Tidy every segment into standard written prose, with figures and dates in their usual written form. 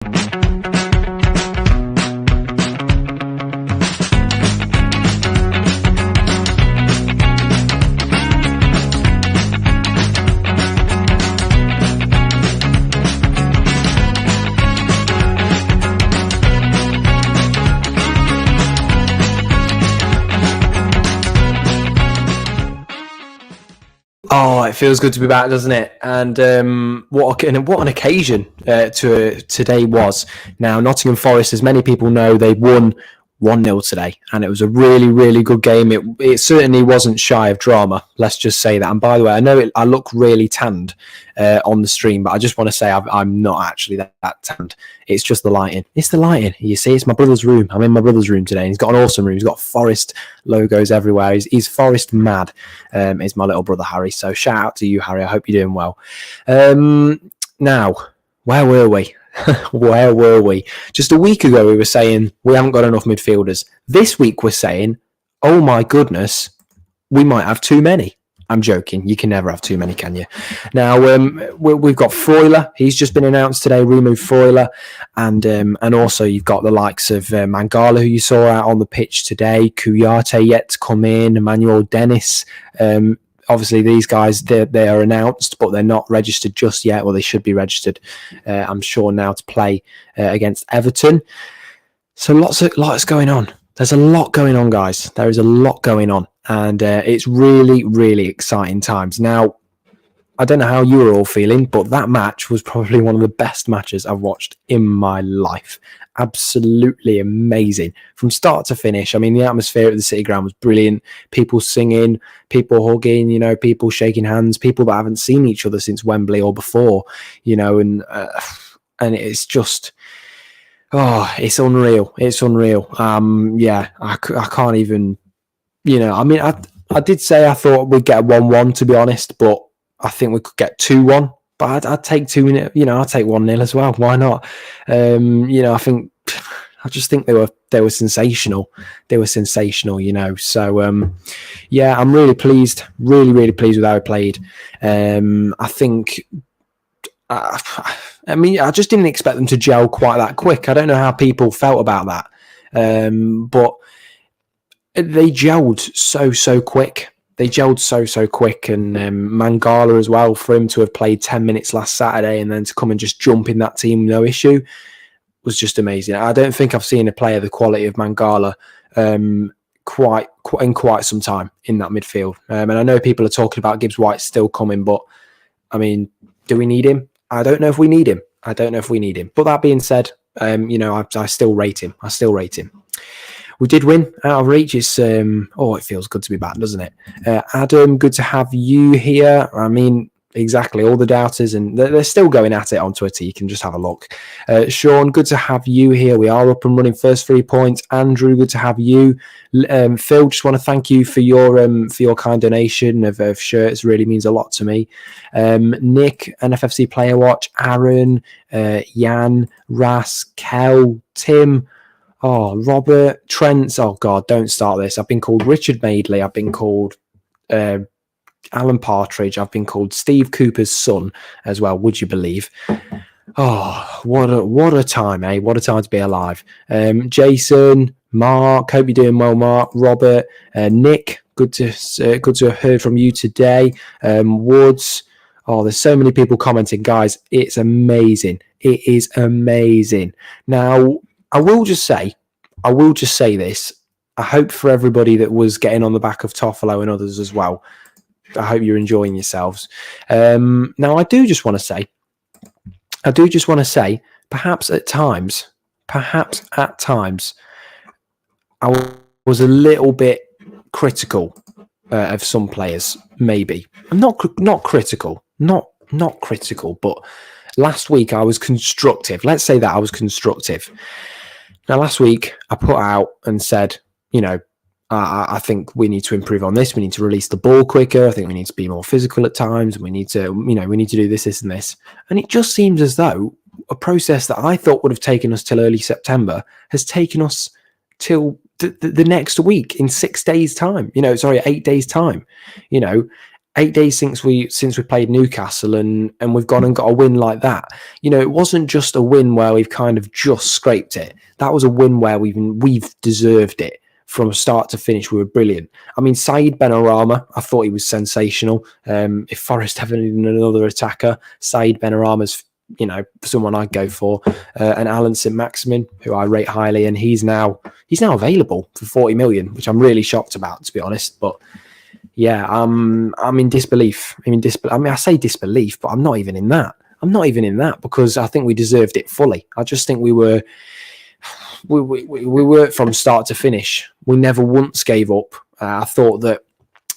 Oh, it feels good to be back, doesn't it? And what an occasion today was. Now, Nottingham Forest, as many people know, they won 1-0 today, and it was a really, really good game. It certainly wasn't shy of drama, let's just say that. And by the way, I know I look really tanned on the stream, but I just want to say I'm not actually that tanned. It's just the lighting. It's the lighting. You see, it's my brother's room. I'm in my brother's room today, and he's got an awesome room. He's got Forest logos everywhere. He's Forest mad. Is my little brother, Harry. So shout out to you, Harry. I hope you're doing well. Now, where were we? Where were we? Just a week ago, we were saying we haven't got enough midfielders. This week, we're saying, oh my goodness, we might have too many. I'm joking. You can never have too many, can you? Now, we've got Freuler. He's just been announced today, remove Freuler. And also you've got the likes of Mangala, who you saw out on the pitch today, Kouyaté yet to come in, Emmanuel Dennis. Obviously, these guys, they are announced, but they're not registered just yet. Well, they should be registered, I'm sure, now to play against Everton. So lots going on. There's a lot going on, guys. There is a lot going on. And it's really, really exciting times. Now, I don't know how you were all feeling, but that match was probably one of the best matches I've watched in my life. Absolutely amazing from start to finish. I mean, the atmosphere at the City Ground was brilliant. People singing, people hugging, people shaking hands, people that haven't seen each other since Wembley or before, and it's just, it's unreal. It's unreal. I can't even, I mean, I did say I thought we'd get a 1-1, to be honest, but I think we could get 2-1. But I'd take 2-0, I'd take 1-0 as well. Why not? I just think they were sensational. They were sensational, So I'm really pleased, really, really pleased with how we played. I think, I just didn't expect them to gel quite that quick. I don't know how people felt about that, but they gelled so quick. They gelled so quick, and Mangala as well, for him to have played 10 minutes last Saturday and then to come and just jump in that team, no issue, was just amazing. I don't think I've seen a player the quality of Mangala quite some time in that midfield. And I know people are talking about Gibbs White still coming, but I mean, do we need him? I don't know if we need him. But that being said, I still rate him. We did win out of reach. It's it feels good to be back, doesn't it? Adam, good to have you here. I mean, exactly, all the doubters, and they're still going at it on Twitter. You can just have a look. Sean, good to have you here. We are up and running, first 3 points. Andrew, good to have you. Phil, just want to thank you for your kind donation of shirts. Really means a lot to me. Nick, NFFC Player Watch, Aaron, Jan, Ras, Kel, Tim. Oh, Robert, Trent. Oh, God, don't start this. I've been called Richard Madeley. I've been called Alan Partridge. I've been called Steve Cooper's son as well, would you believe? Oh, what a time, eh? What a time to be alive. Jason, Mark, hope you're doing well, Mark. Robert, Nick, good to have heard from you today. Woods. Oh, there's so many people commenting. Guys, it's amazing. It is amazing. Now, I will just say this. I hope for everybody that was getting on the back of Toffolo and others as well, I hope you're enjoying yourselves. Now, I do just want to say, perhaps at times, I was a little bit critical of some players. Maybe I'm not critical, not critical, but last week I was constructive. Let's say that I was constructive. Now, last week I put out and said, I think we need to improve on this. We need to release the ball quicker. I think we need to be more physical at times. We need to, we need to do this, and this. And it just seems as though a process that I thought would have taken us till early September has taken us till the next week in 6 days' time. 8 days' time. 8 days since we played Newcastle, and we've gone and got a win like that. You know, it wasn't just a win where we've kind of just scraped it. That was a win where we've deserved it from start to finish. We were brilliant. I mean, Saeed Benrahma, I thought he was sensational. If Forest ever needed another attacker, Saeed Benrahma's, you know, someone I'd go for. And Alan St-Maximin, who I rate highly, and he's now available for 40 million, which I'm really shocked about, to be honest. But yeah, I'm in disbelief. I say disbelief, but I'm not even in that. Because I think we deserved it fully. I just think we worked from start to finish. We never once gave up. I thought that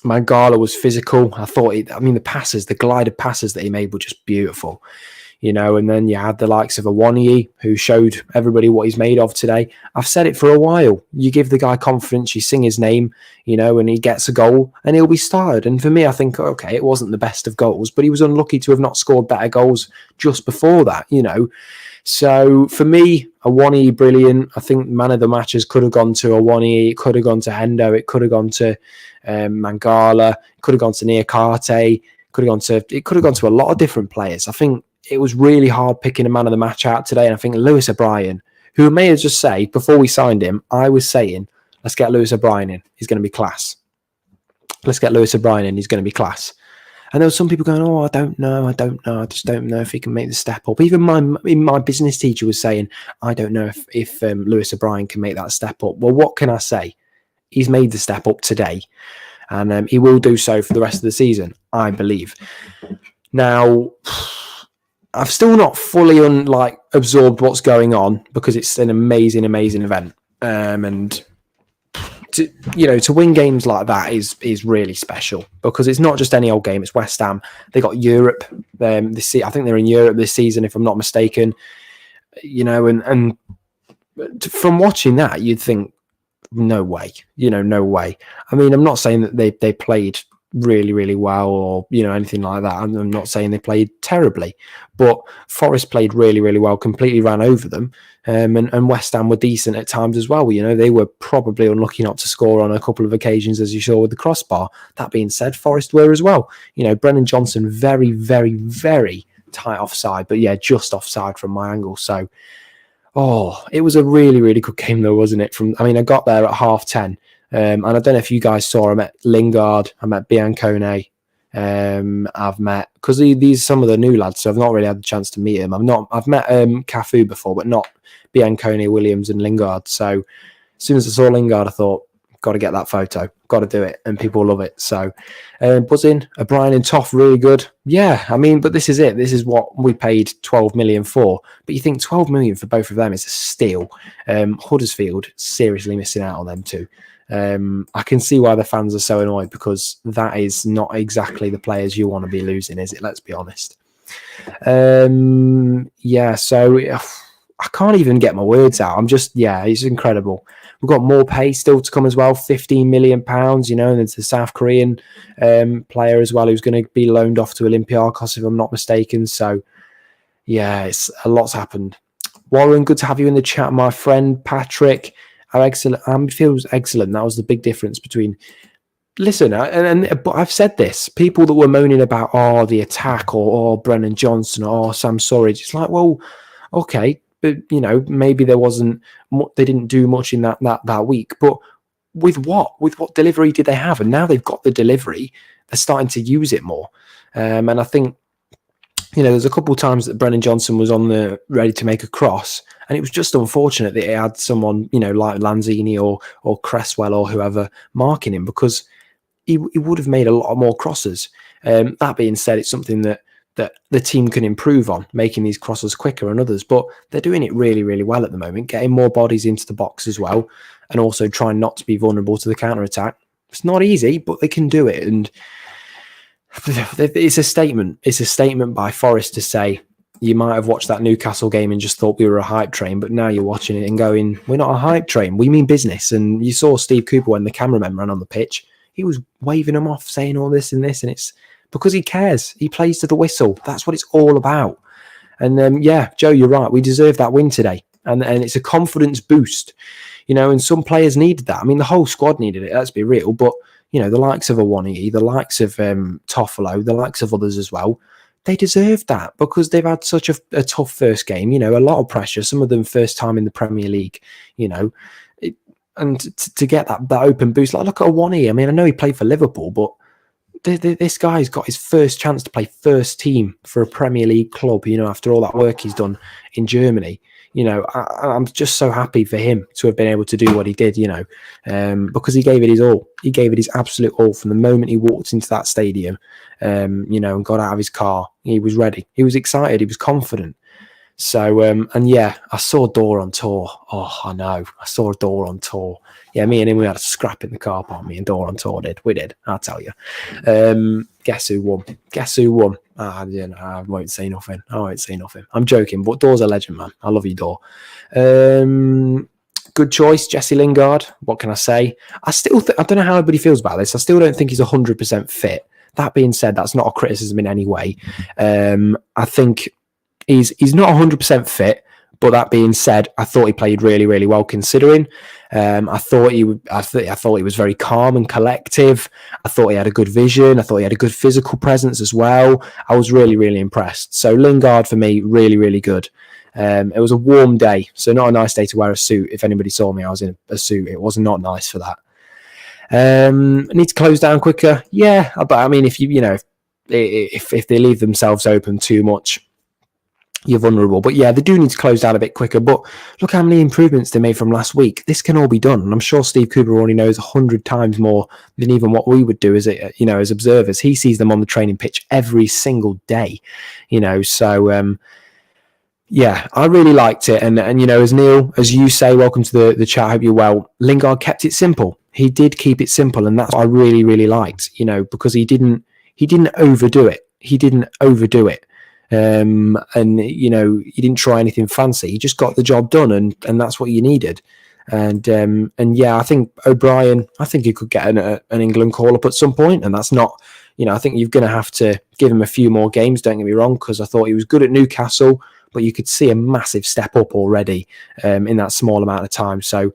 Mangala was physical. I thought the glided passes that he made were just beautiful. You know, and then you had the likes of Awoniyi, who showed everybody what he's made of today. I've said it for a while. You give the guy confidence, you sing his name, you know, and he gets a goal and he'll be started. And for me, I think, okay, it wasn't the best of goals, but he was unlucky to have not scored better goals just before that, you know. So for me, Awoniyi, brilliant. I think man of the matches could have gone to Awoniyi, it could have gone to Hendo, it could have gone to Mangala, it could have gone to Niakate, it could have gone to a lot of different players. I think it was really hard picking a man of the match out today. And I think Lewis O'Brien, who may have just say, before we signed him, I was saying, let's get Lewis O'Brien in. He's going to be class. Let's get Lewis O'Brien in. He's going to be class. And there were some people going, oh, I don't know. I just don't know if he can make the step up. Even my business teacher was saying, I don't know if Lewis O'Brien can make that step up. Well, what can I say? He's made the step up today. And he will do so for the rest of the season, I believe. Now, I've still not fully absorbed what's going on, because it's an amazing event. And to win games like that is really special, because it's not just any old game. It's West Ham. They got Europe this season. I think they're in Europe this season, if I'm not mistaken. You know, and from watching that, you'd think, no way. You know, no way. I mean, I'm not saying that they played really, really well, or, you know, anything like that. I'm not saying they played terribly, but Forest played really, really well, completely ran over them. And West Ham were decent at times as well. You know, they were probably unlucky not to score on a couple of occasions, as you saw with the crossbar. That being said, Forest were as well. You know, Brennan Johnson, very, very, very tight offside, but yeah, just offside from my angle. So, it was a really, really good game though, wasn't it? I got there at 10:30. And I don't know if you guys saw, I met Lingard, I met Biancone, I've met, because these are some of the new lads, so I've not really had the chance to meet him. I've met Cafu before, but not Biancone, Williams and Lingard. So as soon as I saw Lingard, I thought, got to get that photo, got to do it, and people love it. So buzzing. O'Brien and Toff, really good. Yeah, I mean, but this is it. This is what we paid 12 million for. But you think 12 million for both of them is a steal. Huddersfield, seriously missing out on them too. I can see why the fans are so annoyed, because that is not exactly the players you want to be losing, is it? Let's be honest. So I can't even get my words out. It's incredible. We've got more pay still to come as well, £15 million, you know, and there's the South Korean player as well, who's going to be loaned off to Olympiacos, if I'm not mistaken. So, yeah, it's a lot's happened. Warren, good to have you in the chat, my friend. Patrick, how excellent. Feels excellent. That was the big difference between. Listen, but I've said this. People that were moaning about the attack, or Brennan Johnson, or Sam Surridge. It's like, well, okay, but you know, maybe there wasn't. They didn't do much in that week. But with what delivery did they have? And now they've got the delivery. They're starting to use it more. And I think, you know, there's a couple of times that Brennan Johnson was ready to make a cross, and it was just unfortunate that he had someone, you know, like Lanzini or Cresswell or whoever marking him, because he would have made a lot more crosses. That being said, it's something that the team can improve on, making these crosses quicker and others, but they're doing it really, really well at the moment, getting more bodies into the box as well, and also trying not to be vulnerable to the counter-attack. It's not easy, but they can do it, and it's a statement. It's a statement by Forest to say, you might have watched that Newcastle game and just thought we were a hype train, but now you're watching it and going, we're not a hype train, we mean business. And you saw Steve Cooper when the cameraman ran on the pitch, he was waving them off, saying all this and this, and it's because he cares. He plays to the whistle. That's what it's all about. And Joe, you're right. We deserve that win today, and it's a confidence boost, you know. And some players needed that. I mean, the whole squad needed it. Let's be real. But the likes of Awoniyi, the likes of Toffolo, the likes of others as well. They deserve that because they've had such a tough first game, a lot of pressure, some of them first time in the Premier League, and to get that open boost. Like, look at Awoniyi. I mean, I know he played for Liverpool, but this guy's got his first chance to play first team for a Premier League club, after all that work he's done in Germany. I'm just so happy for him to have been able to do what he did, because he gave it his all. He gave it his absolute all from the moment he walked into that stadium, and got out of his car. He was ready. He was excited. He was confident. So, and yeah, I saw Dor on tour. Oh, I know. I saw Dor on tour. Yeah, me and him, we had a scrap in the car park. Me and Dor on tour did. We did, I'll tell you. Guess who won? I won't say nothing. I'm joking, but Dor's a legend, man. I love you, Dor. Good choice, Jesse Lingard. What can I say? I don't know how everybody feels about this. I still don't think he's 100% fit. That being said, that's not a criticism in any way. I think he's not 100% fit, but that being said, I thought he played really, really well considering. I thought he was very calm and collective. I thought he had a good vision. I thought he had a good physical presence as well. I was really, really impressed. So Lingard for me, really, really good. It was a warm day, so not a nice day to wear a suit. If anybody saw me, I was in a suit. It was not nice for that. I need to close down quicker. Yeah, but I mean, if if they leave themselves open too much, you're vulnerable. But yeah, they do need to close down a bit quicker. But look how many improvements they made from last week. This can all be done, and I'm sure Steve Cooper already knows 100 times more than even what we would do as observers. He sees them on the training pitch every single day. So yeah, I really liked it. And as Neil, as you say, welcome to the chat. I hope you're well. Lingard kept it simple. He did keep it simple, and that's what I really, really liked. Because he didn't overdo it. He didn't overdo it. And he didn't try anything fancy. He just got the job done, and that's what you needed. And yeah, I think O'Brien, I think he could get an England call up at some point, and that's not, I think you're going to have to give him a few more games. Don't get me wrong, because I thought he was good at Newcastle, but you could see a massive step up already in that small amount of time. So,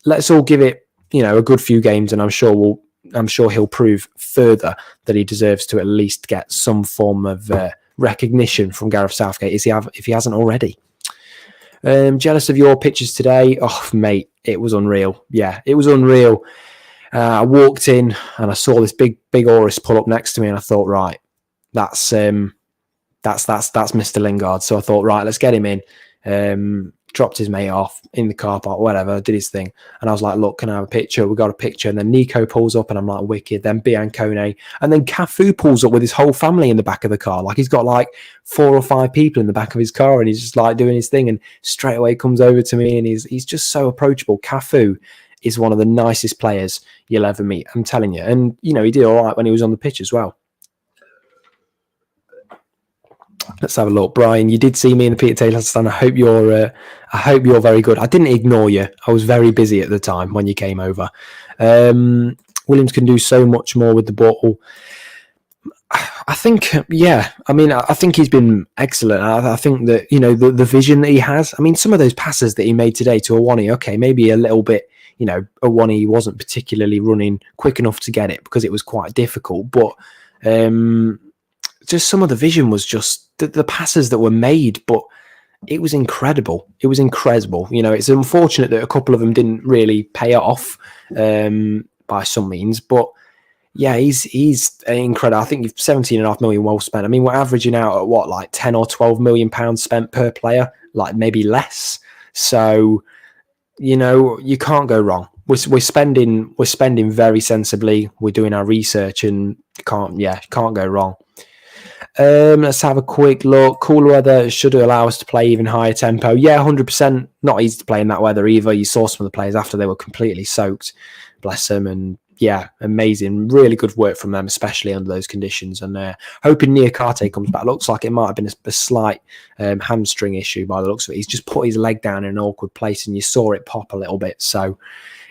let's all give it, a good few games, and I'm sure he'll prove further that he deserves to at least get some form of recognition from Gareth Southgate if he hasn't already. Jealous of your pictures today. Oh, mate, it was unreal. Yeah, it was unreal. I walked in and I saw this big Oris pull up next to me, and I thought, right, that's Mr. Lingard. So I thought, right, let's get him in. Dropped his mate off in the car park, whatever, did his thing. And I was like, look, can I have a picture? We got a picture. And then Nico pulls up and I'm like, wicked. Then Biancone. And then Cafu pulls up with his whole family in the back of the car. Like, he's got like 4 or 5 people in the back of his car, and he's just like doing his thing. And straight away comes over to me, and he's just so approachable. Cafu is one of the nicest players you'll ever meet, I'm telling you. And, he did all right when he was on the pitch as well. Let's have a look. Brian, you did see me in the Peter Taylor stand. I hope you're very good. I didn't ignore you. I was very busy at the time when you came over. Williams can do so much more with the ball. I think, yeah. I mean, I think he's been excellent. I think that, the vision that he has. I mean, some of those passes that he made today to Awoniyi, okay, maybe a little bit, Awoniyi wasn't particularly running quick enough to get it because it was quite difficult. But just some of the vision was just the passes that were made, but it was incredible. It was incredible. It's unfortunate that a couple of them didn't really pay off by some means, but yeah, he's incredible. I think 17.5 million well spent. I mean, we're averaging out at what, like 10 or 12 million pounds spent per player, like maybe less. So, you can't go wrong. We're spending very sensibly. We're doing our research, and can't go wrong. Let's have a quick look. Cool weather should allow us to play even higher tempo. Yeah, 100%. Not easy to play in that weather either. You saw some of the players after they were completely soaked. Bless them. And yeah, amazing. Really good work from them, especially under those conditions. And hoping Niakate comes back. Looks like it might have been a slight hamstring issue by the looks of it. He's just put his leg down in an awkward place, and you saw it pop a little bit. So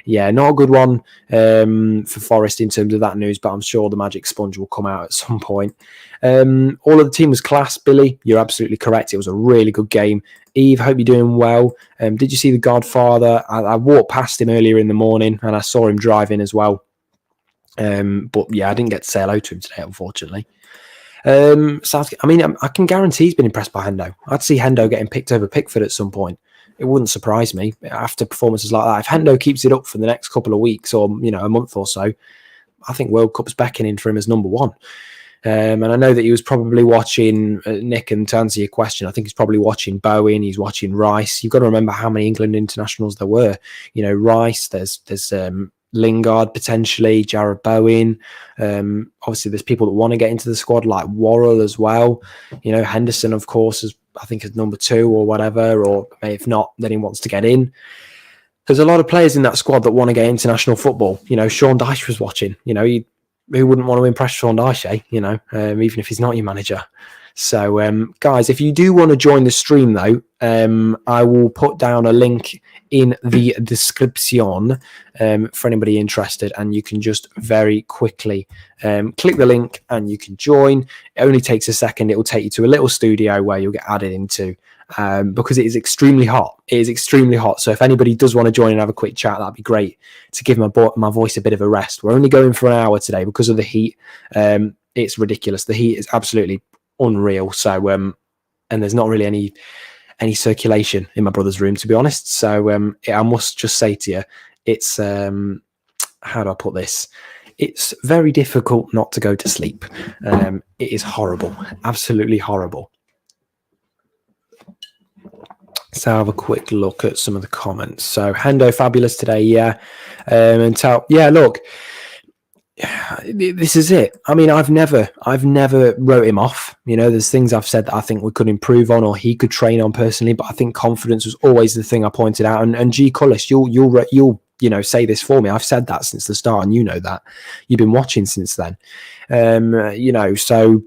yeah, not a good one for Forest in terms of that news, but I'm sure the magic sponge will come out at some point. All of the team was class. Billy, you're absolutely correct. It was a really good game. Eve, hope you're doing well. Did you see The Godfather? I walked past him earlier in the morning and I saw him driving as well. But yeah, I didn't get to say hello to him today, unfortunately. Southgate, I mean, I can guarantee he's been impressed by Hendo. I'd see Hendo getting picked over Pickford at some point. It wouldn't surprise me after performances like that. If Hendo keeps it up for the next couple of weeks or, a month or so, I think World Cup's beckoning for him as number one. And I know that he was probably watching, Nick, and to answer your question, I think he's probably watching Bowen, he's watching Rice. You've got to remember how many England internationals there were. Rice, there's Lingard potentially, Jarrod Bowen. Obviously, there's people that want to get into the squad like Worrell as well. Henderson, of course, is number 2 or whatever, or if not, then he wants to get in. There's a lot of players in that squad that want to get international football. Sean Dyche was watching. Who wouldn't want to impress Sean Dyche, even if he's not your manager? So, guys, if you do want to join the stream, though, I will put down a link in the description for anybody interested, and you can just very quickly click the link and you can join. It only takes a second. It will take you to a little studio where you'll get added into because it is extremely hot. It is extremely hot. So if anybody does want to join and have a quick chat, that'd be great to give my voice a bit of a rest. We're only going for an hour today because of the heat. It's ridiculous. The heat is absolutely unreal. So and there's not really any circulation in my brother's room, to be honest. So I must just say to you, it's how do I put this? It's very difficult not to go to sleep. It is horrible, absolutely horrible. So I'll have a quick look at some of the comments. So Hendo fabulous today, yeah. Look, this is it. I mean, I've never wrote him off. There's things I've said that I think we could improve on or he could train on personally, but I think confidence was always the thing I pointed out. And G Cullis, you'll say this for me. I've said that since the start, and that you've been watching since then. So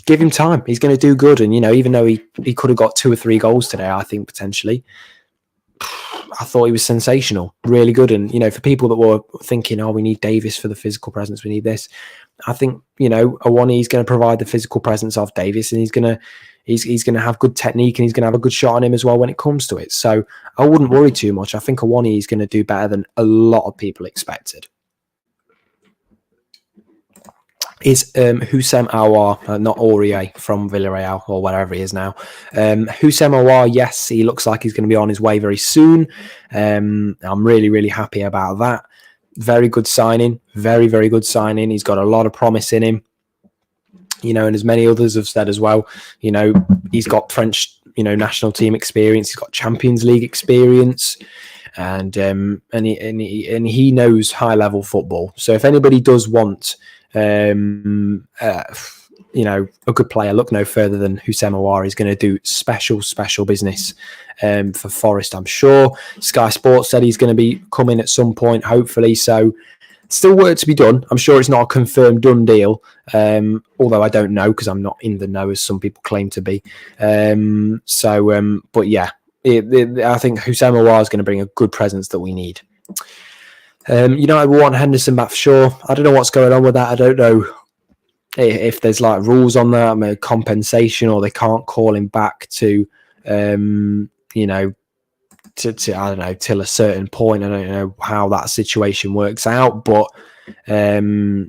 give him time. He's going to do good. And even though he could have got 2 or 3 goals today, I think potentially, I thought he was sensational, really good. And, for people that were thinking, we need Davis for the physical presence, we need this. I think, Awoniyi is going to provide the physical presence of Davis, and he's going to have good technique, and he's going to have a good shot on him as well when it comes to it. So I wouldn't worry too much. I think Awoniyi is going to do better than a lot of people expected. Is Houssem Aouar, not Aurier from Villarreal or wherever he is now. Houssem Aouar, yes, he looks like he's going to be on his way very soon. I'm really, really happy about that. Very good signing. Very, very good signing. He's got a lot of promise in him. And as many others have said as well, he's got French, national team experience. He's got Champions League experience. And he knows high level football. So if anybody does want a good player, look no further than Houssem Aouar. Is going to do special business for Forest, I'm sure. Sky Sports said he's going to be coming at some point, hopefully. So still work to be done. I'm sure it's not a confirmed done deal, although I don't know because I'm not in the know as some people claim to be. But yeah, I think Houssem Aouar is going to bring a good presence that we need. United will want Henderson back for sure. I don't know what's going on with that. I don't know if there's like rules on that, compensation, or they can't call him back to I don't know, till a certain point. I don't know how that situation works out, but we'll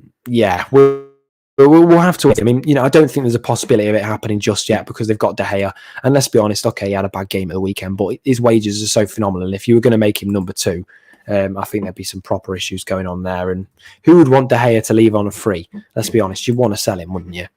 have to wait. I mean, I don't think there's a possibility of it happening just yet because they've got De Gea. And let's be honest, okay, he had a bad game at the weekend, but his wages are so phenomenal. If you were going to make him number 2, I think there'd be some proper issues going on there. And who would want De Gea to leave on a free? Let's be honest, you'd want to sell him, wouldn't you?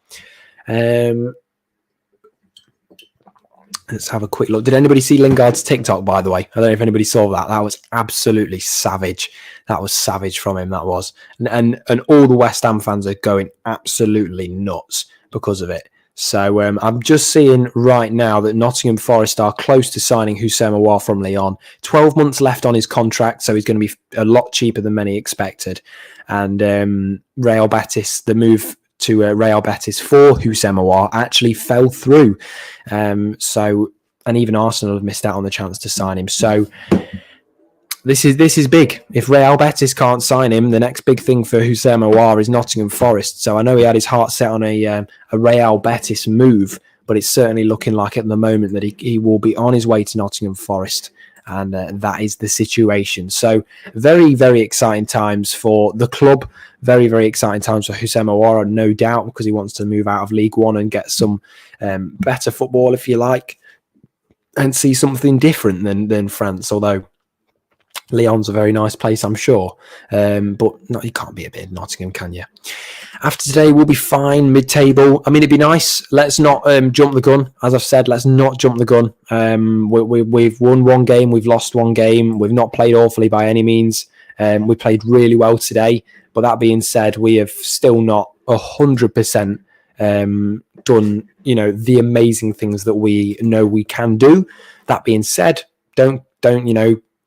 Let's have a quick look. Did anybody see Lingard's TikTok, by the way? I don't know if anybody saw that. That was absolutely savage. That was savage from him, that was. And all the West Ham fans are going absolutely nuts because of it. So I'm just seeing right now that Nottingham Forest are close to signing Houssem Aouar from Lyon. 12 months left on his contract, so he's going to be a lot cheaper than many expected. And Real Betis, the move to Real Betis for Houssem Aouar actually fell through. And even Arsenal have missed out on the chance to sign him. So This is big. If Real Betis can't sign him, the next big thing for Houssem Aouar is Nottingham Forest. So I know he had his heart set on a Real Betis move, but it's certainly looking like at the moment that he will be on his way to Nottingham Forest. And that is the situation. So very, very exciting times for the club. Very, very exciting times for Houssem Aouar, no doubt, because he wants to move out of League One and get some better football, if you like, and see something different than France. Although Lyon's a very nice place, I'm sure. But no, you can't be a bit of Nottingham, can you? After today, we'll be fine, mid-table. I mean, it'd be nice. Let's not jump the gun. As I've said, let's not jump the gun. We've won one game. We've lost one game. We've not played awfully by any means. We played really well today. But that being said, we have still not 100% done, the amazing things that we know we can do. That being said, don't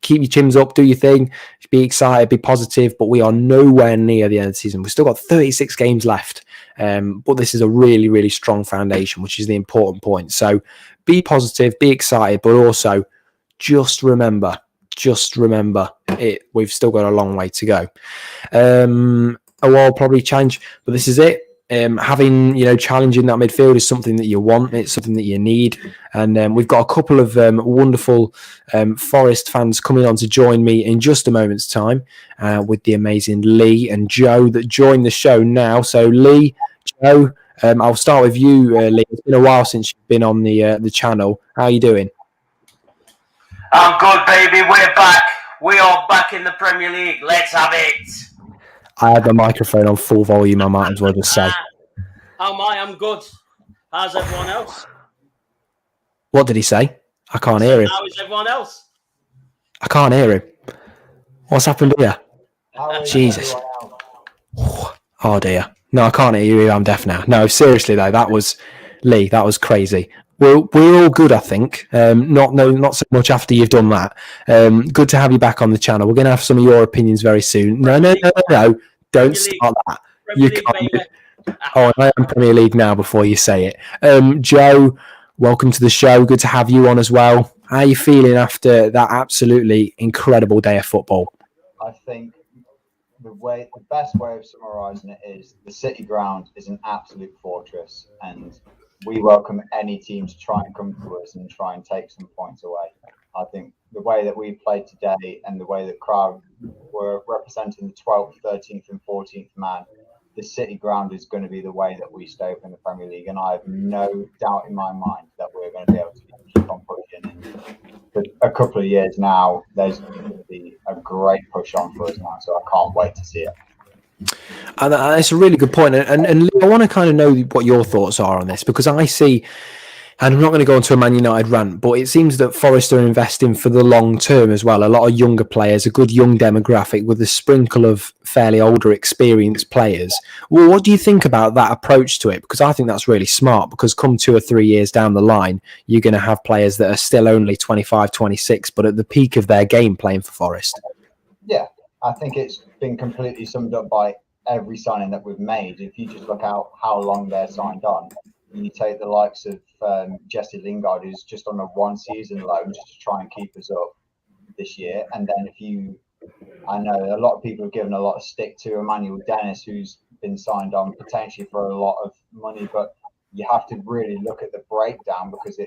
keep your chins up, do your thing, be excited, be positive, but we are nowhere near the end of the season. We've still got 36 games left, but this is a really, really strong foundation, which is the important point. So be positive, be excited, but also just remember it. We've still got a long way to go. A while probably change, but this is it. Having challenging that midfield is something that you want. It's something that you need, and we've got a couple of wonderful Forest fans coming on to join me in just a moment's time with the amazing Lee and Joe that join the show now. So Lee, Joe, I'll start with you, Lee. It's been a while since you've been on the channel. How are you doing? I'm good, baby. We're back. We are back in the Premier League. Let's have it. I had the microphone on full volume, I might as well just say. How am I? I'm good. How's everyone else? What did he say? I can't hear him. How is everyone else? I can't hear him. What's happened here? Jesus. Oh dear. No, I can't hear you. I'm deaf now. No, seriously though, that was Lee. That was crazy. We're all good, I think. Not so much after you've done that. Good to have you back on the channel. We're going to have some of your opinions very soon. No. Don't start that. You can't. Oh, I am Premier League now before you say it. Joe, welcome to the show. Good to have you on as well. How are you feeling after that absolutely incredible day of football? I think the best way of summarising it is the City ground is an absolute fortress, and we welcome any team to try and come to us and try and take some points away. I think the way that we played today and the way the crowd were representing the 12th, 13th and 14th man, the City ground is going to be the way that we stay up in the Premier League. And I have no doubt in my mind that we're going to be able to keep on pushing. And for a couple of years now, there's going to be a great push on for us now. So I can't wait to see it. And that's a really good point. And I want to kind of know what your thoughts are on this, because I see, and I'm not going to go into a Man United rant, but it seems that Forest are investing for the long term as well. A lot of younger players, a good young demographic with a sprinkle of fairly older, experienced players. Well, what do you think about that approach to it? Because I think that's really smart, because come 2 or 3 years down the line, you're going to have players that are still only 25, 26, but at the peak of their game playing for Forest. Yeah, I think it's been completely summed up by every signing that we've made. If you just look out how long they're signed on, you take the likes of Jesse Lingard, who's just on a 1-season loan just to try and keep us up this year. And then I know a lot of people have given a lot of stick to Emmanuel Dennis, who's been signed on potentially for a lot of money, but you have to really look at the breakdown, because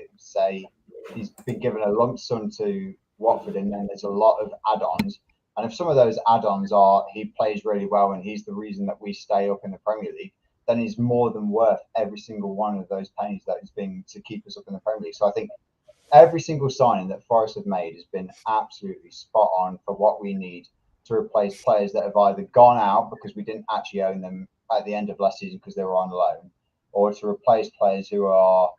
he's been given a lump sum to Watford, and then there's a lot of add-ons. And if some of those add-ons are he plays really well and he's the reason that we stay up in the Premier League, then he's more than worth every single one of those pennies that he's been to keep us up in the Premier League. So I think every single signing that Forest have made has been absolutely spot on for what we need to replace players that have either gone out because we didn't actually own them at the end of last season because they were on loan, or to replace players who are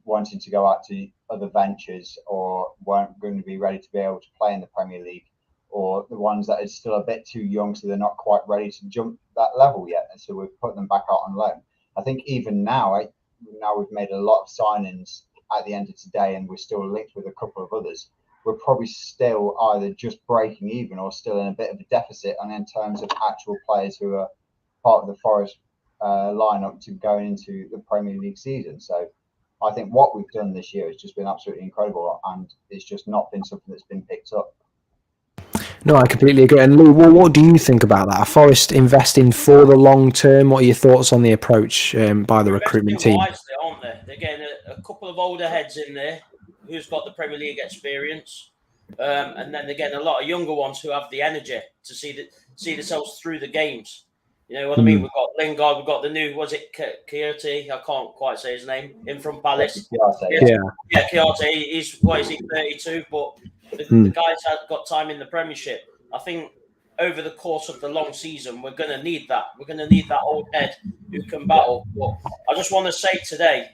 wanting to go out to other ventures or weren't going to be ready to be able to play in the Premier League, or the ones that are still a bit too young, so they're not quite ready to jump that level yet. And so we've put them back out on loan. I think even now we've made a lot of signings at the end of today, and we're still linked with a couple of others. We're probably still either just breaking even or still in a bit of a deficit in terms of actual players who are part of the Forest lineup to go into the Premier League season. So I think what we've done this year has just been absolutely incredible, and it's just not been something that's been picked up. No, I completely agree. And Lou, what do you think about that? Are Forest investing for the long term? What are your thoughts on the approach by the recruitment team? Wisely, aren't they? They're getting a couple of older heads in there who's got the Premier League experience, and then they're getting a lot of younger ones who have the energy to see themselves through the games. You know what I mean? We've got Lingard, we've got the new, was it Kyoto? I can't quite say his name. In from Palace. Yeah, Kyoto. He's, what is he, 32? But the guys have got time in the Premiership. I think over the course of the long season, we're going to need that. We're going to need that old head who can battle. But I just want to say today,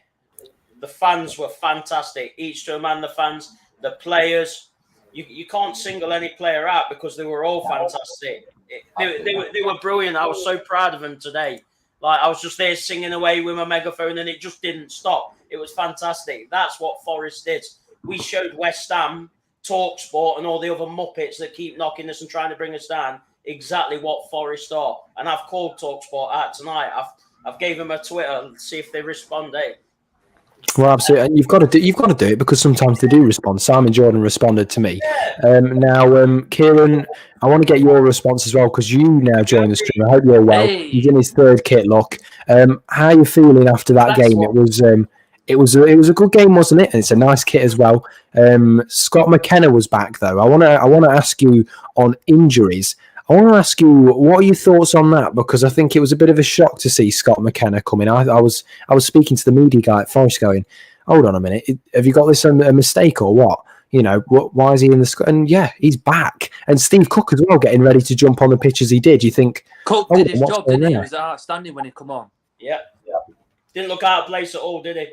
the fans were fantastic. Each to a man, the fans, the players. You can't single any player out because they were all fantastic. They were brilliant. I was so proud of them today. Like, I was just there singing away with my megaphone and it just didn't stop. It was fantastic. That's what Forest did. We showed West Ham, TalkSport and all the other muppets that keep knocking us and trying to bring us down exactly what Forest are. And I've called TalkSport out tonight. I've gave them a Twitter, see if they respond. Well, absolutely, and you've got to do it because sometimes they do respond. Simon Jordan responded to me. Now, Kieran, I want to get your response as well because you now joined the stream. I hope you're well. Hey. He's in his third kit look. How are you feeling after that game? It was a good game, wasn't it? And it's a nice kit as well. Scott McKenna was back though. I want to ask you on injuries. I want to ask you, what are your thoughts on that? Because I think it was a bit of a shock to see Scott McKenna come in. I was speaking to the media guy at Forest going, hold on a minute, have you got this a mistake or what? You know, why is he in the squad? And yeah, he's back. And Steve Cook as well, getting ready to jump on the pitch as he did. You think Cook did his job, didn't he? He was outstanding when he come on. Yeah. Didn't look out of place at all, did he?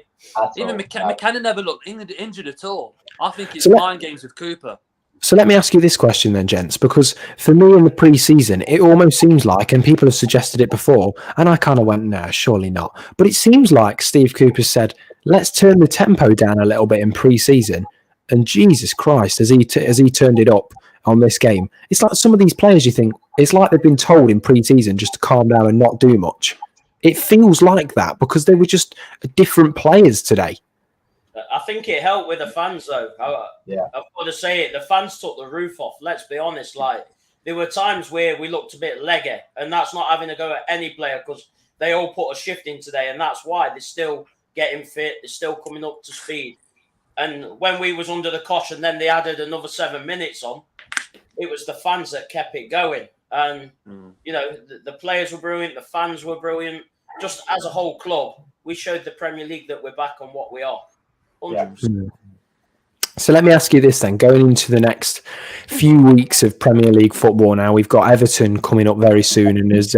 Even McKenna never looked injured at all. I think it's mind games with Cooper. So let me ask you this question then, gents, because for me in the pre-season, it almost seems like, and people have suggested it before, and I kind of went, no, surely not. But it seems like Steve Cooper said, let's turn the tempo down a little bit in pre-season. And Jesus Christ, as he turned it up on this game, it's like some of these players, you think, it's like they've been told in pre-season just to calm down and not do much. It feels like that because they were just different players today. I think it helped with the fans, though. I've got to say it. The fans took the roof off. Let's be honest. Like, there were times where we looked a bit leggy, and that's not having to go at any player because they all put a shift in today, and that's why they're still getting fit. They're still coming up to speed. And when we was under the cosh, and then they added another 7 minutes on, it was the fans that kept it going. And you know, the players were brilliant. The fans were brilliant. Just as a whole club, we showed the Premier League that we're back on what we are. 100%. So let me ask you this then, going into the next few weeks of Premier League football now, we've got Everton coming up very soon, and there's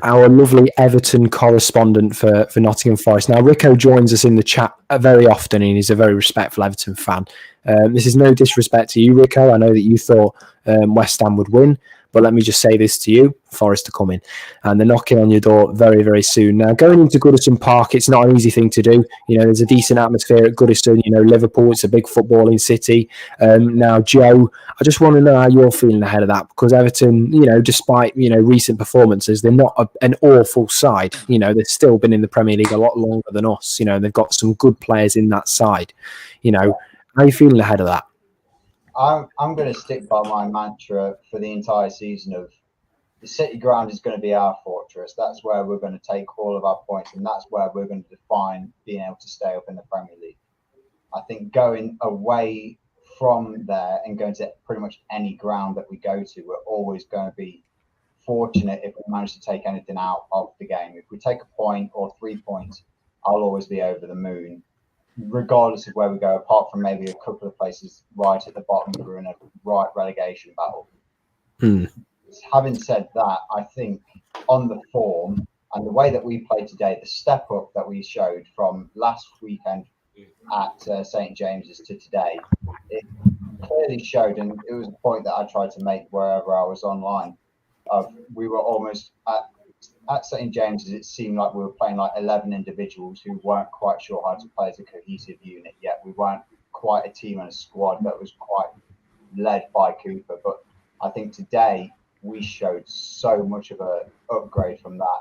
our lovely Everton correspondent for Nottingham Forest. Now, Rico joins us in the chat very often, and he's a very respectful Everton fan. This is no disrespect to you, Rico. I know that you thought West Ham would win, but let me just say this to you, Forest are coming, and they're knocking on your door very, very soon. Now, going into Goodison Park, it's not an easy thing to do. You know, there's a decent atmosphere at Goodison. You know, Liverpool, it's a big footballing city. Now, Joe, I just want to know how you're feeling ahead of that, because Everton, you know, despite, you know, recent performances, they're not an awful side. You know, they've still been in the Premier League a lot longer than us. You know, and they've got some good players in that side. You know, how are you feeling ahead of that? I'm going to stick by my mantra for the entire season of the City Ground is going to be our fortress. That's where we're going to take all of our points, and that's where we're going to define being able to stay up in the Premier League. I think going away from there and going to pretty much any ground that we go to, we're always going to be fortunate if we manage to take anything out of the game. If we take a point or 3 points, I'll always be over the moon, regardless of where we go, apart from maybe a couple of places right at the bottom if we're in a right relegation battle. Having said that, I think on the form and the way that we played today, the step up that we showed from last weekend at St. James's to today, it clearly showed, and it was a point that I tried to make wherever I was online, of we were almost at St. James's, it seemed like we were playing like 11 individuals who weren't quite sure how to play as a cohesive unit yet. We weren't quite a team and a squad that was quite led by Cooper. But I think today we showed so much of an upgrade from that.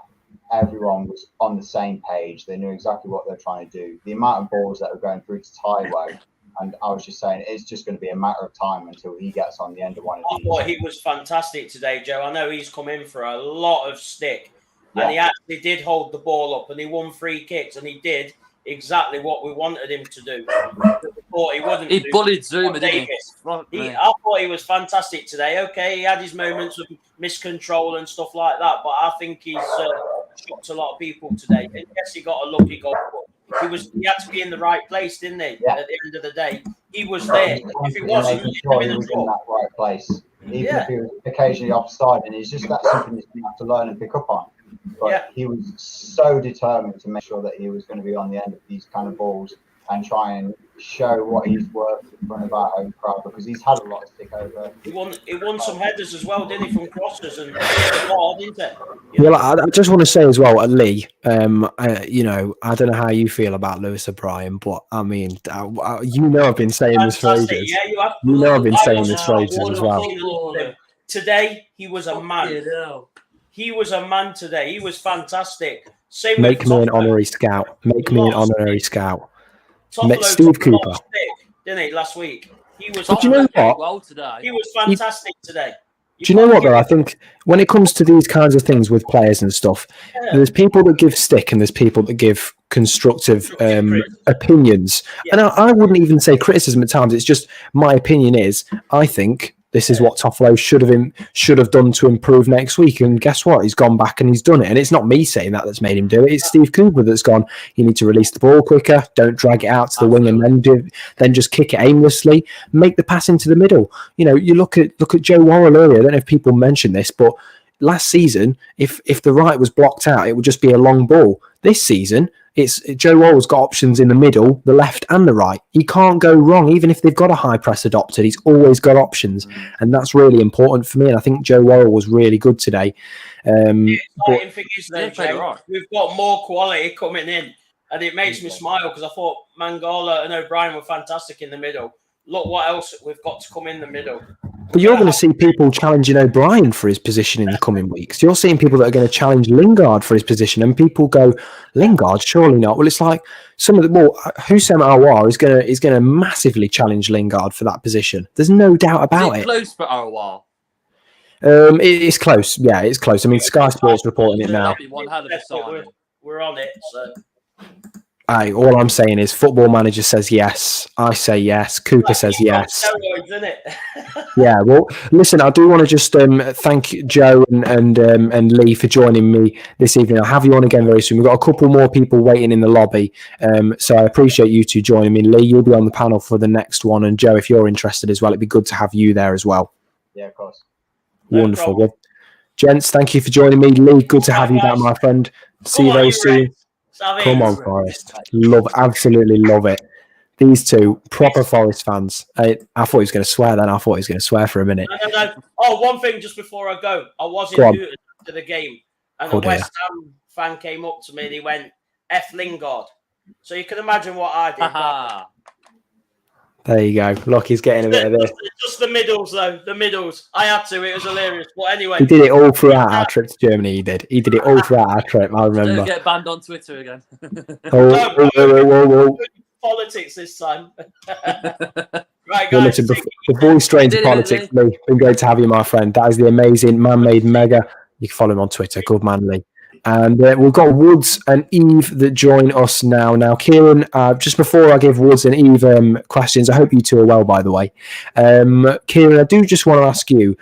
Everyone was on the same page. They knew exactly what they're trying to do. The amount of balls that were going through to Taiwo And I was just saying, it's just going to be a matter of time until he gets on the end of one of I these. thought he was fantastic today, Joe. I know he's come in for a lot of stick, and he Yeah. actually did hold the ball up, and he won 3 kicks, and he did exactly what we wanted him to do. We thought he wouldn't. He bullied Zuma, didn't he? I thought he was fantastic today. Okay, he had his moments of miscontrol and stuff like that, but I think he's shocked a lot of people today. And yes, he got a lucky goal, but he had to be in the right place, didn't he? Yeah. At the end of the day, he was there. If he wasn't, making he'd sure have been he in was in trouble. that right place, even Yeah. if he was occasionally offside, and it's just that's something he's going to have to learn and pick up on. But Yeah. he was so determined to make sure that he was going to be on the end of these kind of balls and try and show what he's worth in front of our home crowd, because he's had a lot of stick over. He won some headers as well, didn't he, from crosses and hard, didn't it? You know? Well, I just want to say as well, Lee, you know, I don't know how you feel about Lewis O'Brien, but I mean, you know, I've been saying this for Fantastic. ages. Yeah, you have. You know, I've been I saying wasn't this for ages sure as what well. he was doing. Today, he was a man. He was a man today. He was fantastic. Same Make with me an Toffolo. honorary scout. Make me an honorary scout. Toffolo Steve took a lot of Cooper. stick, didn't he, last week? He was. But you know what? Well today. He was fantastic today. Do you know what, though? I think when it comes to these kinds of things with players and stuff, there's people that give stick and there's people that give constructive opinions. Yeah. And I wouldn't even say criticism at times. It's just my opinion is I think this is what Toffolo should have done to improve next week. And guess what? He's gone back and he's done it. And it's not me saying that's made him do it. It's Steve Cooper that's gone, you need to release the ball quicker. Don't drag it out to the wing and then just kick it aimlessly. Make the pass into the middle. You know, you look at Joe Worrell earlier. I don't know if people mentioned this, but last season, if the right was blocked out, it would just be a long ball. This season, it's Joe Worrell's got options in the middle, the left and the right. He can't go wrong, even if they've got a high press adopted. He's always got options, and that's really important for me. And I think Joe Worrell was really good today. The exciting thing is, though, Jay, we've got more quality coming in, and it makes me smile because I thought Mangala and O'Brien were fantastic in the middle. Look what else we've got to come in the middle. But you're going to see people challenging O'Brien for his position in the coming weeks. You're seeing people that are going to challenge Lingard for his position, and people go, Lingard, surely not. Well, it's like some of the Houssem Aouar is going to massively challenge Lingard for that position. There's no doubt about it. Close for Aouar. It's close. Yeah, it's close. I mean, Sky Sports reporting it now. That'd be one hell of a signing. We're on it, so. All I'm saying is Football Manager says yes. I say yes. Cooper says yes. Steroids, isn't it? Yeah, well, listen, I do want to just thank Joe and Lee for joining me this evening. I'll have you on again very soon. We've got a couple more people waiting in the lobby, so I appreciate you two joining me. Lee, you'll be on the panel for the next one, and Joe, if you're interested as well, it'd be good to have you there as well. Yeah, of course. Wonderful. Well, gents, thank you for joining me. Lee, good to have you back, my friend. See you very soon. Come on, Forest. Absolutely love it. These two proper Forest fans. I thought he was going to swear then. I thought he was going to swear for a minute. No. Oh, one thing just before I go. I was in Luton after the game, and a West Ham fan came up to me and he went, F Lingard. So you can imagine what I did. There you go. Look, he's getting a bit of this. Just the middles, though. The middles. I had to. It was hilarious. But anyway. He did it all throughout our trip to Germany. He did it all throughout our trip. I remember. Don't get banned on Twitter again. Whoa. Politics this time. Right, guys. Well, listen, before we straight into politics, Lee, been great to have you, my friend. That is the amazing man-made mega. You can follow him on Twitter. Good man, Lee. And we've got Woods and Eve that join us now. Now, Kieran, just before I give Woods and Eve questions, I hope you two are well, by the way. Kieran, I do just want to ask you,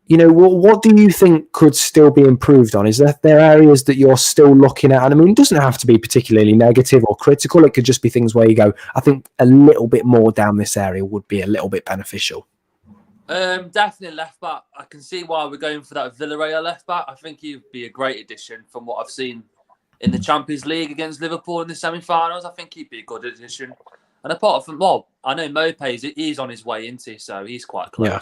what do you think could still be improved on? Is there areas that you're still looking at? And I mean, it doesn't have to be particularly negative or critical. It could just be things where you go, I think a little bit more down this area would be a little bit beneficial. Definitely left back. I can see why we're going for that Villarreal left back. I think he'd be a great addition from what I've seen in the Champions League against Liverpool in the semi-finals. I think he'd be a good addition. And apart from, I know Mopé, he's on his way into, so he's quite close. Yeah.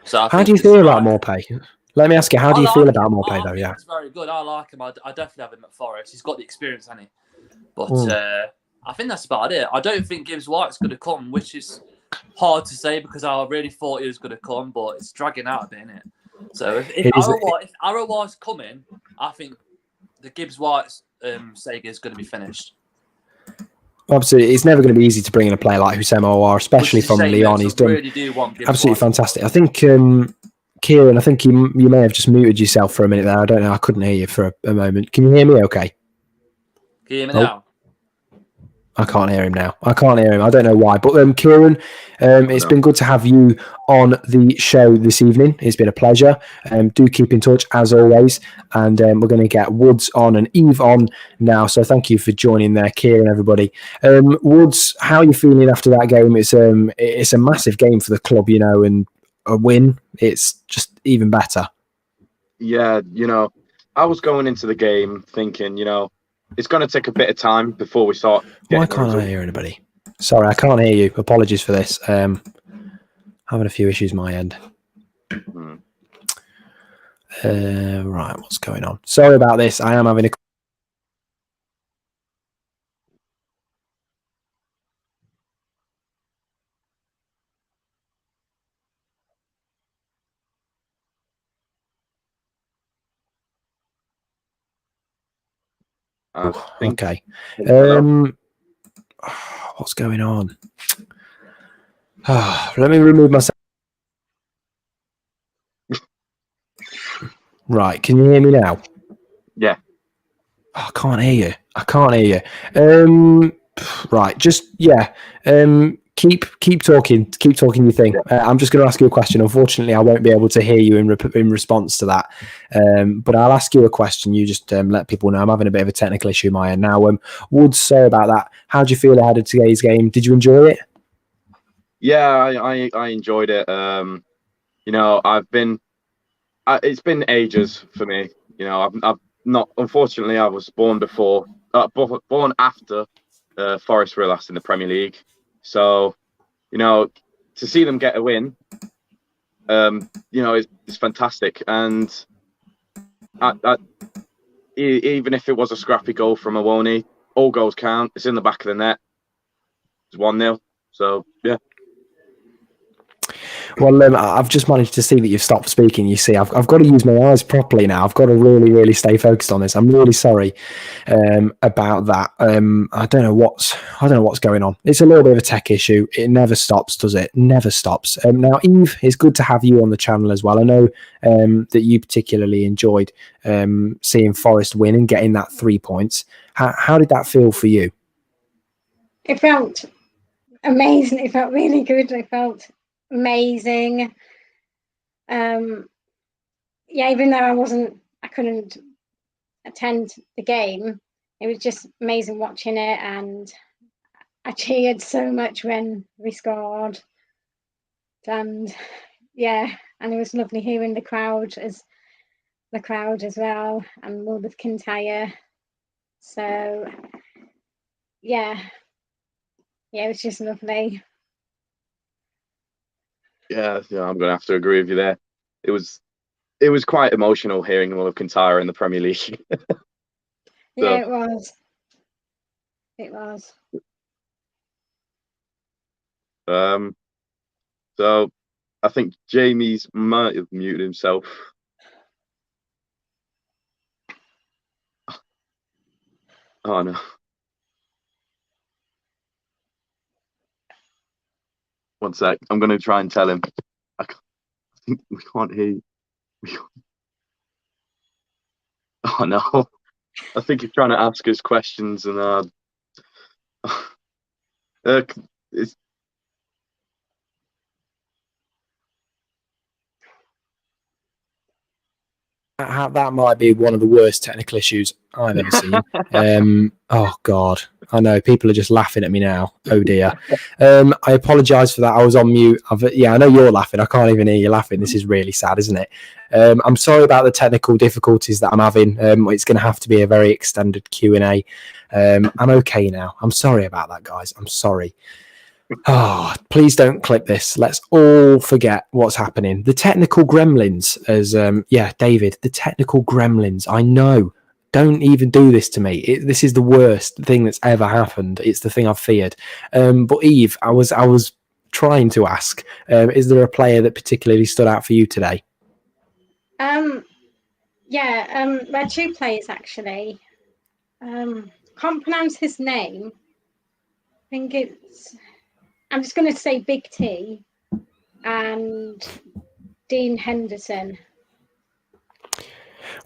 So how do you feel about Mopé? Let me ask you, how do you feel about Mopé, though? Yeah, he's very good. I like him. I definitely have him at Forest. He's got the experience, hasn't he? But I think that's about it. I don't think Gibbs White's going to come, which is hard to say because I really thought he was going to come, but it's dragging out a bit, isn't it? So if Aouar's coming, I think the Gibbs White saga is going to be finished. Absolutely, it's never going to be easy to bring in a player like Hussein Aouar, especially Which is a from shame, Lyon. so He's I done really do want Gibbs absolutely White. fantastic. I think Kieran, I think you may have just muted yourself for a minute there. I don't know. I couldn't hear you for a moment. Can you hear me? Okay. Can you hear me Oh. now? I can't hear him now. I can't hear him. I don't know why. But Kieran, it's been good to have you on the show this evening. It's been a pleasure. Do keep in touch as always. And we're going to get Woods on and Eve on now. So thank you for joining there, Kieran, everybody. Woods, how are you feeling after that game? It's a massive game for the club, you know, and a win, it's just even better. Yeah, I was going into the game thinking, it's going to take a bit of time before we start getting Why the can't result. I hear anybody? Sorry, I can't hear you. Apologies for this. Having a few issues my end. Right, what's going on? Sorry about this. I am having a... Okay. What's going on? Let me remove myself. Right, can you hear me now? Yeah. I can't hear you. I can't hear you. Right, just keep talking. Keep talking your thing. I'm just going to ask you a question. Unfortunately, I won't be able to hear you in response to that. But I'll ask you a question. You just let people know I'm having a bit of a technical issue in my end now. Woods, say about that. How do you feel ahead of today's game? Did you enjoy it? Yeah, I enjoyed it. It's been ages for me. I've not. Unfortunately, I was born born after Forest were last in the Premier League. So, to see them get a win, it's fantastic. And even if it was a scrappy goal from Awoniyi, all goals count. It's in the back of the net. It's 1-0. So yeah. Well, I've just managed to see that you've stopped speaking. You see, I've got to use my eyes properly now. I've got to really, really stay focused on this. I'm really sorry about that. I don't know what's going on. It's a little bit of a tech issue. It never stops, does it? Never stops. Now, Eve, it's good to have you on the channel as well. I know that you particularly enjoyed seeing Forest win and getting that 3 points. How did that feel for you? It felt amazing. It felt really good. It felt amazing. Yeah, even though I couldn't attend the game, it was just amazing watching it, and I cheered so much when we scored. And yeah, and it was lovely hearing the crowd as well, and all with Kintyre. So yeah, it was just lovely. Yeah, I'm gonna have to agree with you there. It was quite emotional hearing all of Kintyre in the Premier League. Yeah, it was. So I think Jamie's might have muted himself. Oh no. One sec. I'm going to try and tell him. I think we can't hear you. Oh no. I think he's trying to ask us questions and it's... That might be one of the worst technical issues I've ever seen. Oh God, I know people are just laughing at me now. Oh dear. I apologise for that. I was on mute. I know you're laughing. I can't even hear you laughing. This is really sad, isn't it? I'm sorry about the technical difficulties that I'm having. It's going to have to be a very extended Q&A. I'm okay now. I'm sorry about that, guys. I'm sorry. Oh, please don't clip this. Let's all forget what's happening. The technical gremlins, David, the technical gremlins. I know. Don't even do this to me. This is the worst thing that's ever happened. It's the thing I've feared. But Eve, I was trying to ask, is there a player that particularly stood out for you today? There are two players actually. Can't pronounce his name. think I'm just going to say Big T and Dean Henderson.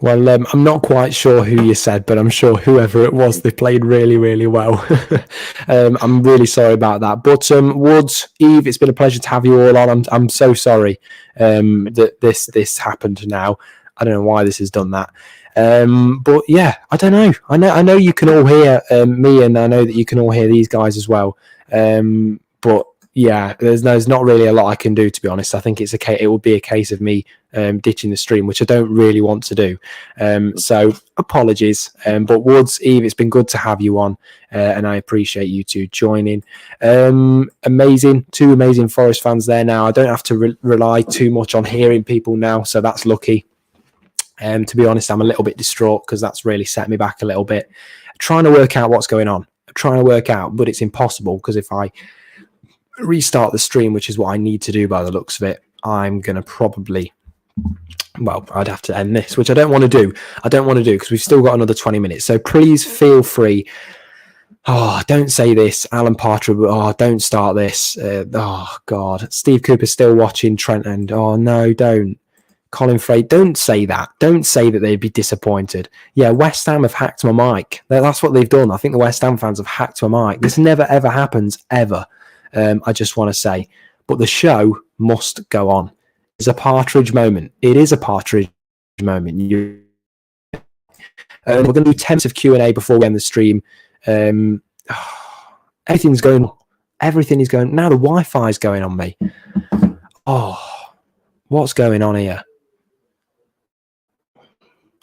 Well, I'm not quite sure who you said, but I'm sure whoever it was, they played really, really well. I'm really sorry about that. But Woods, Eve, it's been a pleasure to have you all on. I'm so sorry that this happened now. I don't know why this has done that. But yeah, I don't know. I know you can all hear me, and I know that you can all hear these guys as well. But yeah, there's not really a lot I can do, to be honest. I think it would be a case of me ditching the stream, which I don't really want to do. So apologies. But Woods, Eve, it's been good to have you on, and I appreciate you two joining. Amazing, two amazing Forest fans there now. I don't have to rely too much on hearing people now, so that's lucky. To be honest, I'm a little bit distraught because that's really set me back a little bit. Trying to work out what's going on. But it's impossible because if I restart the stream, which is what I need to do by the looks of it, I'm going to probably, I'd have to end this, which I don't want to do. Because we've still got another 20 minutes. So please feel free. Oh, don't say this. Alan Partridge. Oh, don't start this. Oh, God. Steve Cooper's still watching Trent. And oh, no, don't. Colin Frey, don't say that. Don't say that they'd be disappointed. Yeah, West Ham have hacked my mic. That's what they've done. I think the West Ham fans have hacked my mic. This never, ever happens, ever. I just want to say. But the show must go on. It's a Partridge moment. It is a Partridge moment. We're going to do 10 minutes of Q&A before we end the stream. Everything is going. Now the Wi-Fi is going on me. Oh, what's going on here?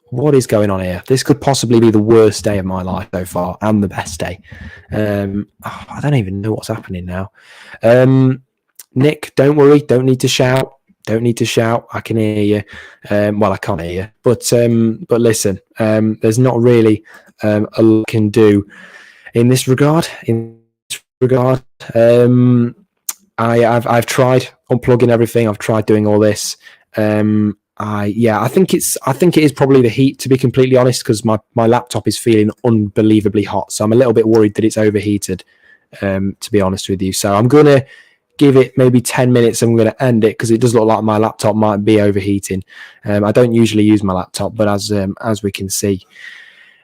What is going on here? This could possibly be the worst day of my life so far, and the best day. I don't even know what's happening now. Nick, don't worry. Don't need to shout. I can hear you. I can't hear you. But listen, there's not really a lot I can do in this regard. I've tried unplugging everything. I've tried doing all this. I think it is probably the heat, to be completely honest, because my laptop is feeling unbelievably hot. So I'm a little bit worried that it's overheated, to be honest with you. So I'm going to give it maybe 10 minutes and I'm going to end it because it does look like my laptop might be overheating. I don't usually use my laptop, but as we can see,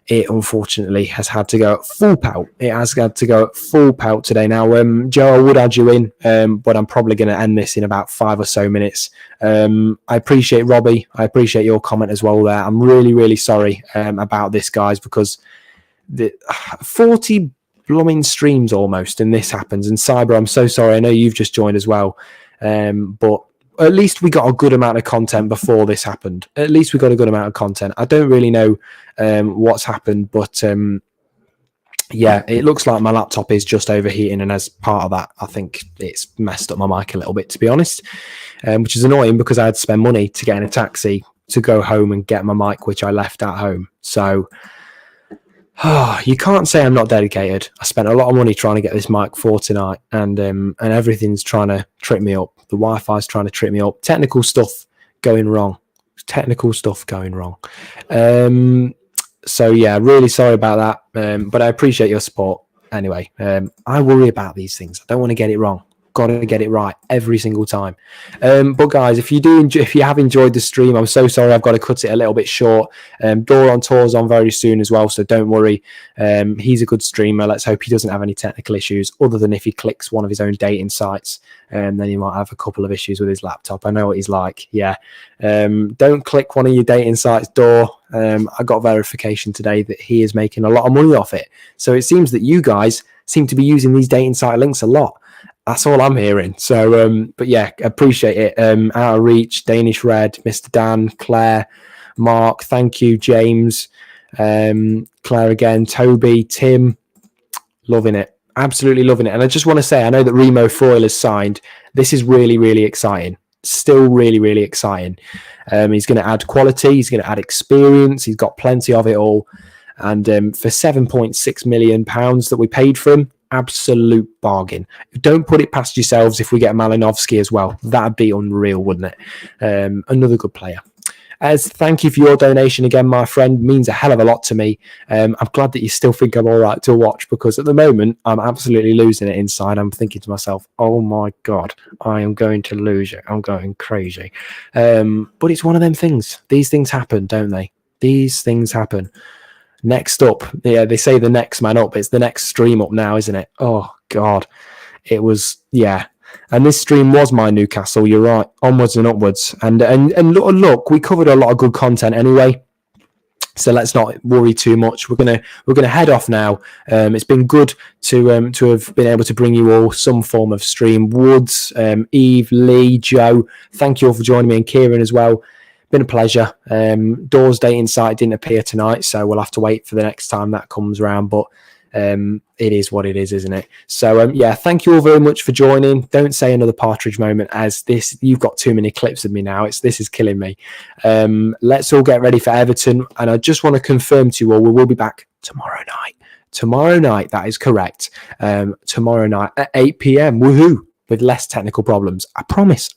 it unfortunately has had to go at full pelt. It has had to go at full pelt today. Now, Joe, I would add you in, but I'm probably going to end this in about 5 or so minutes. I appreciate Robbie. I appreciate your comment as well there. I'm really, really sorry about this, guys, because the 40 blooming streams almost, and this happens. And Cyber, I'm so sorry. I know you've just joined as well, but at least we got a good amount of content before this happened. I don't really know what's happened, but yeah, it looks like my laptop is just overheating, and as part of that, I think it's messed up my mic a little bit, to be honest, which is annoying because I had to spend money to get in a taxi to go home and get my mic, which I left at home. So you can't say I'm not dedicated. I spent a lot of money trying to get this mic for tonight, and everything's trying to trip me up. The Wi-Fi's trying to trip me up. Technical stuff going wrong. So yeah, really sorry about that. But I appreciate your support. Anyway, I worry about these things. I don't want to get it wrong. Got to get it right every single time. But guys, if you have enjoyed the stream, I'm so sorry I've got to cut it a little bit short. Dora on tour's on very soon as well, so don't worry. He's a good streamer. Let's hope he doesn't have any technical issues, other than if he clicks one of his own dating sites, then he might have a couple of issues with his laptop. I know what he's like. Yeah, don't click one of your dating sites, Dora. I got verification today that he is making a lot of money off it. So it seems that you guys seem to be using these dating site links a lot. That's all I'm hearing. So, but yeah, appreciate it. Out of Reach, Danish Red, Mr. Dan, Claire, Mark, thank you, James, Claire again, Toby, Tim, loving it. Absolutely loving it. And I just want to say, I know that Remo Froyle has signed. This is really, really exciting. Still really, really exciting. He's going to add quality. He's going to add experience. He's got plenty of it all. And for £7.6 million that we paid for him, absolute bargain. Don't put it past yourselves if we get Malinovsky as well. That'd be unreal, wouldn't it? Another good player. as thank you for your donation again, my friend. Means a hell of a lot to me. I'm glad that you still think I'm all right to watch, because at the moment I'm absolutely losing it inside. I'm thinking to myself, oh my God, I am going to lose it. I'm going crazy. But it's one of them things. These things happen, don't they? These things happen. Next up, yeah, they say the next man up. It's the next stream up now, isn't it? Oh God, it was, yeah. And this stream was my Newcastle. You're right, onwards and upwards. And look, we covered a lot of good content anyway. So let's not worry too much. We're gonna head off now. It's been good to have been able to bring you all some form of stream. Woods, Eve, Lee, Joe, thank you all for joining me, and Kieran as well. Been a pleasure. Doors dating site didn't appear tonight, so we'll have to wait for the next time that comes around. But it is what it is, isn't it? So yeah, thank you all very much for joining. Don't say another partridge moment, as this, you've got too many clips of me now. This is killing me. Let's all get ready for Everton, and I just want to confirm to you all, we will be back tomorrow night. Tomorrow night, that is correct. Tomorrow night at 8 p.m. Woohoo! With less technical problems. I promise.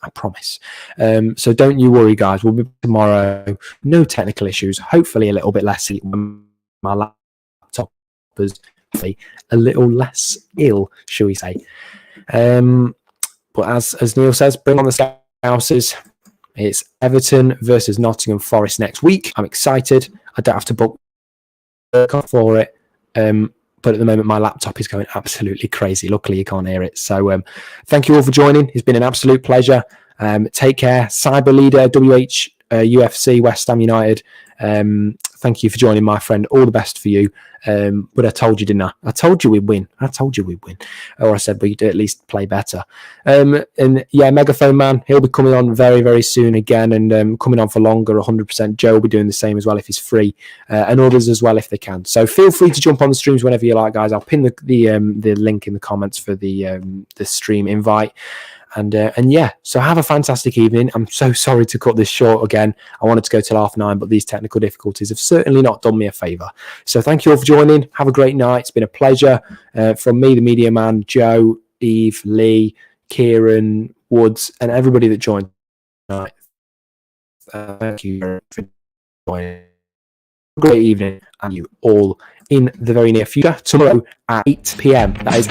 So don't you worry, guys. We'll be tomorrow. No technical issues. Hopefully a little bit less when my laptop is a little less ill, shall we say. But as Neil says, bring on the Scousers. It's Everton versus Nottingham Forest next week. I'm excited. I don't have to book for it. But at the moment, my laptop is going absolutely crazy. Luckily, you can't hear it. So thank you all for joining. It's been an absolute pleasure. Take care. Cyber Leader, UFC, West Ham United. Thank you for joining, my friend. All the best for you. But I told you, didn't I? I told you we'd win. Or I said we'd at least play better. And yeah, Megaphone Man, he'll be coming on very, very soon again, and coming on for longer, 100%. Joe will be doing the same as well if he's free, and others as well if they can. So feel free to jump on the streams whenever you like, guys. I'll pin the link in the comments for the stream invite. And yeah, so have a fantastic evening. I'm so sorry to cut this short again. I wanted to go till 9:30, but these technical difficulties have certainly not done me a favour. So thank you all for joining. Have a great night. It's been a pleasure. From me, the media man, Joe, Eve, Lee, Kieran, Woods, and everybody that joined tonight. Thank you for joining. Great evening, and you all in the very near future. Tomorrow at 8 p.m. That is